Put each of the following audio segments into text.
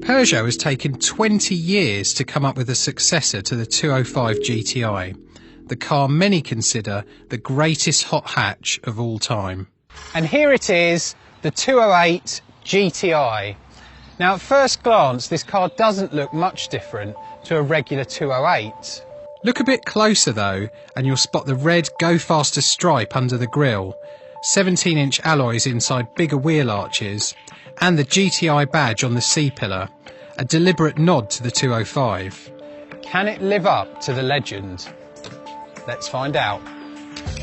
Peugeot has taken 20 years to come up with a successor to the 205 GTI, the car many consider the greatest hot hatch of all time. And here it is, the 208 GTI. Now at first glance this car doesn't look much different to a regular 208. Look a bit closer though and you'll spot the red Go Faster stripe under the grille, 17-inch alloys inside bigger wheel arches, and the GTI badge on the C-pillar, a deliberate nod to the 205. Can it live up to the legend? Let's find out.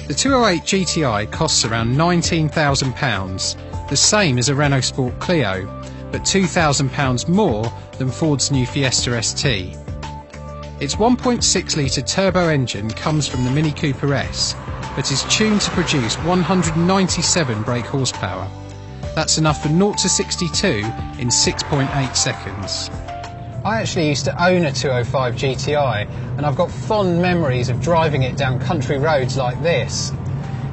The 208 GTI costs around £19,000, the same as a Renault Sport Clio, but £2,000 more than Ford's new Fiesta ST. Its 1.6 litre turbo engine comes from the Mini Cooper S, but is tuned to produce 197 brake horsepower. That's enough for 0 to 62 in 6.8 seconds. I actually used to own a 205 GTI and I've got fond memories of driving it down country roads like this,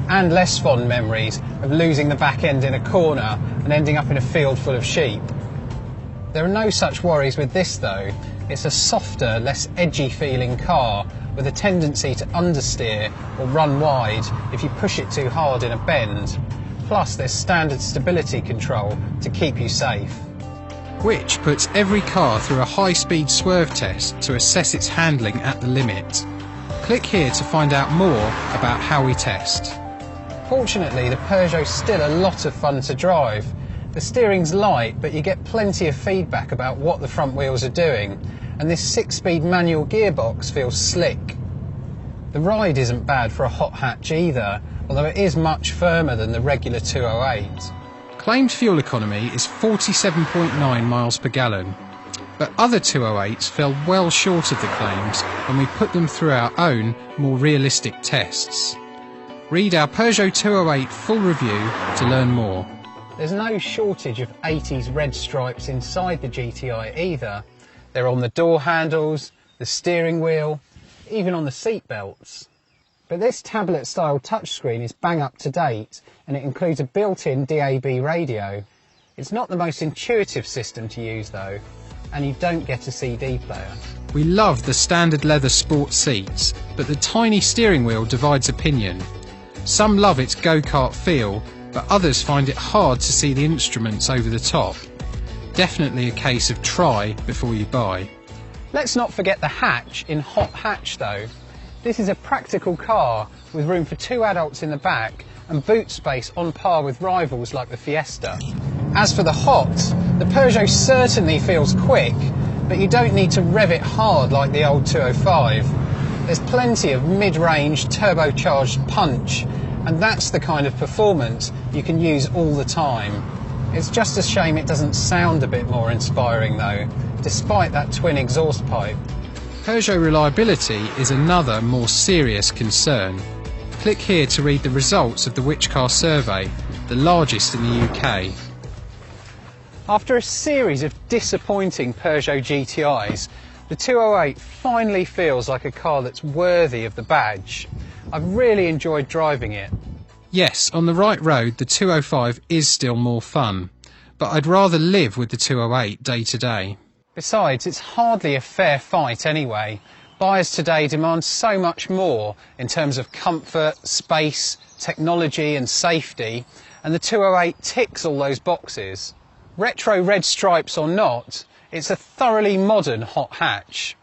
and less fond memories of losing the back end in a corner and ending up in a field full of sheep. There are no such worries with this though. It's a softer, less edgy feeling car with a tendency to understeer or run wide if you push it too hard in a bend. Plus there's standard stability control to keep you safe. Which puts every car through a high-speed swerve test to assess its handling at the limit. Click here to find out more about how we test. Fortunately, the Peugeot's still a lot of fun to drive. The steering's light, but you get plenty of feedback about what the front wheels are doing, and this 6-speed manual gearbox feels slick. The ride isn't bad for a hot hatch either, although it is much firmer than the regular 208. Claimed fuel economy is 47.9 miles per gallon, but other 208s fell well short of the claims when we put them through our own, more realistic tests. Read our Peugeot 208 full review to learn more. There's no shortage of 80s red stripes inside the GTI either. They're on the door handles, the steering wheel, even on the seat belts. But this tablet-style touchscreen is bang up to date, and it includes a built-in DAB radio. It's not the most intuitive system to use though, and you don't get a CD player. We love the standard leather sport seats, but the tiny steering wheel divides opinion. Some love its go-kart feel, but others find it hard to see the instruments over the top. Definitely a case of try before you buy. Let's not forget the hatch in hot hatch though. This is a practical car with room for 2 adults in the back and boot space on par with rivals like the Fiesta. As for the hot, the Peugeot certainly feels quick, but you don't need to rev it hard like the old 205. There's plenty of mid-range turbocharged punch, and that's the kind of performance you can use all the time. It's just a shame it doesn't sound a bit more inspiring though, despite that twin exhaust pipe. Peugeot reliability is another more serious concern. Click here to read the results of the Which Car survey, the largest in the UK. After a series of disappointing Peugeot GTIs, the 208 finally feels like a car that's worthy of the badge. I've really enjoyed driving it. Yes, on the right road the 205 is still more fun, but I'd rather live with the 208 day to day. Besides, it's hardly a fair fight anyway. Buyers today demand so much more in terms of comfort, space, technology and safety, and the 208 ticks all those boxes. Retro red stripes or not, it's a thoroughly modern hot hatch,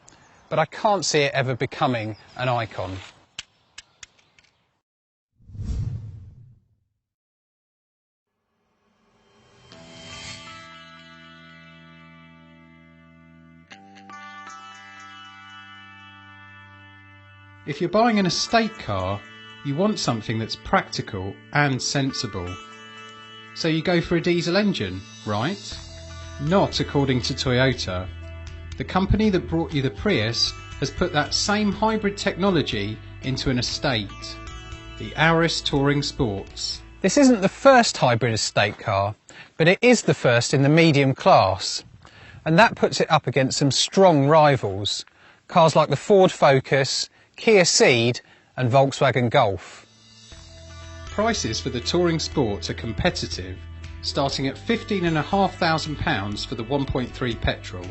but I can't see it ever becoming an icon. If you're buying an estate car, you want something that's practical and sensible. So you go for a diesel engine, right? Not according to Toyota. The company that brought you the Prius has put that same hybrid technology into an estate, the Auris Touring Sports. This isn't the first hybrid estate car, but it is the first in the medium class, and that puts it up against some strong rivals, cars like the Ford Focus, Kia Ceed and Volkswagen Golf. Prices for the Touring Sports are competitive, starting at £15,500 for the 1.3 petrol.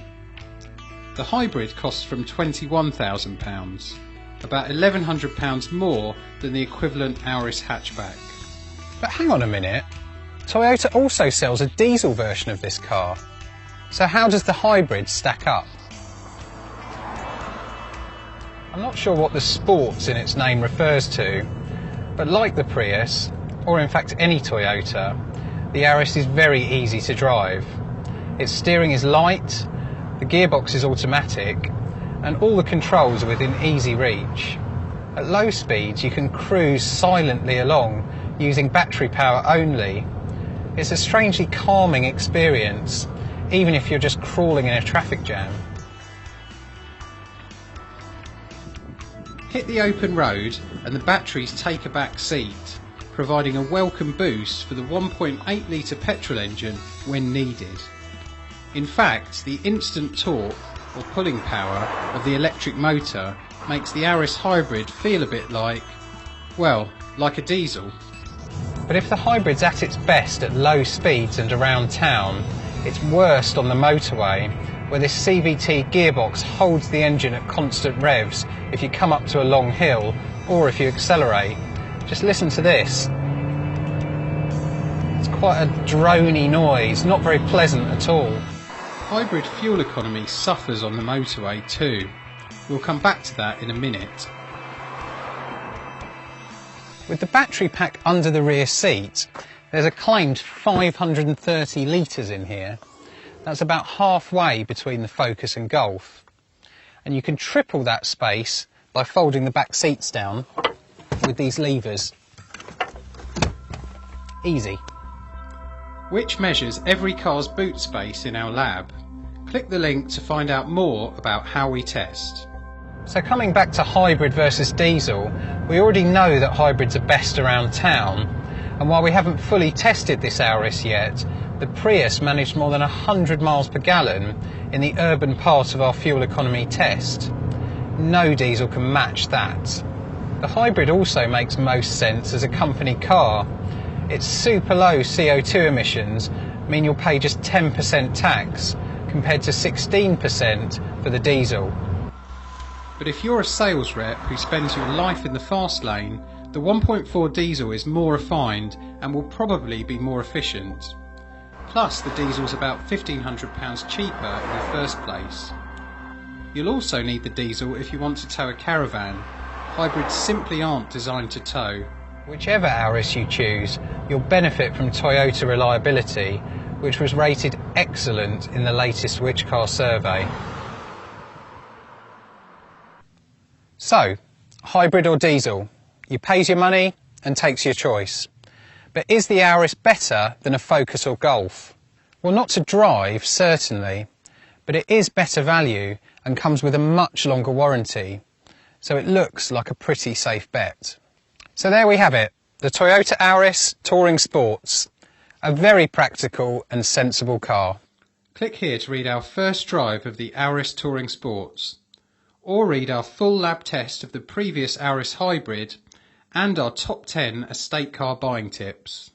The hybrid costs from £21,000, about £1,100 more than the equivalent Auris hatchback. But hang on a minute, Toyota also sells a diesel version of this car. So how does the hybrid stack up? I'm not sure what the sports in its name refers to, but like the Prius, or in fact any Toyota, the Auris is very easy to drive. Its steering is light, the gearbox is automatic, and all the controls are within easy reach. At low speeds you can cruise silently along using battery power only. It's a strangely calming experience, even if you're just crawling in a traffic jam. Hit the open road and the batteries take a back seat, providing a welcome boost for the 1.8 litre petrol engine when needed. In fact, the instant torque or pulling power of the electric motor makes the Auris hybrid feel a bit like, well, like a diesel. But if the hybrid's at its best at low speeds and around town, it's worst on the motorway, where this CVT gearbox holds the engine at constant revs if you come up to a long hill or if you accelerate. Just listen to this. It's quite a drony noise, not very pleasant at all. Hybrid fuel economy suffers on the motorway too. We'll come back to that in a minute. With the battery pack under the rear seat, there's a claimed 530 litres in here. That's about halfway between the Focus and Golf. And you can triple that space by folding the back seats down with these levers. Easy. Which measures every car's boot space in our lab. Click the link to find out more about how we test. So coming back to hybrid versus diesel, we already know that hybrids are best around town, and while we haven't fully tested this Auris yet, the Prius managed more than 100 miles per gallon in the urban part of our fuel economy test. No diesel can match that. The hybrid also makes most sense as a company car. Its super low CO2 emissions mean you'll pay just 10% tax compared to 16% for the diesel. But if you're a sales rep who spends your life in the fast lane, the 1.4 diesel is more refined and will probably be more efficient. Plus the diesel's about £1,500 cheaper in the first place. You'll also need the diesel if you want to tow a caravan. Hybrids simply aren't designed to tow. Whichever Auris you choose, you'll benefit from Toyota reliability, which was rated excellent in the latest Which Car survey. So, hybrid or diesel? You pays your money and takes your choice. But is the Auris better than a Focus or Golf? Well, not to drive, certainly, but it is better value and comes with a much longer warranty, so it looks like a pretty safe bet. So there we have it, the Toyota Auris Touring Sports, a very practical and sensible car. Click here to read our first drive of the Auris Touring Sports, or read our full lab test of the previous Auris Hybrid and our top 10 estate car buying tips.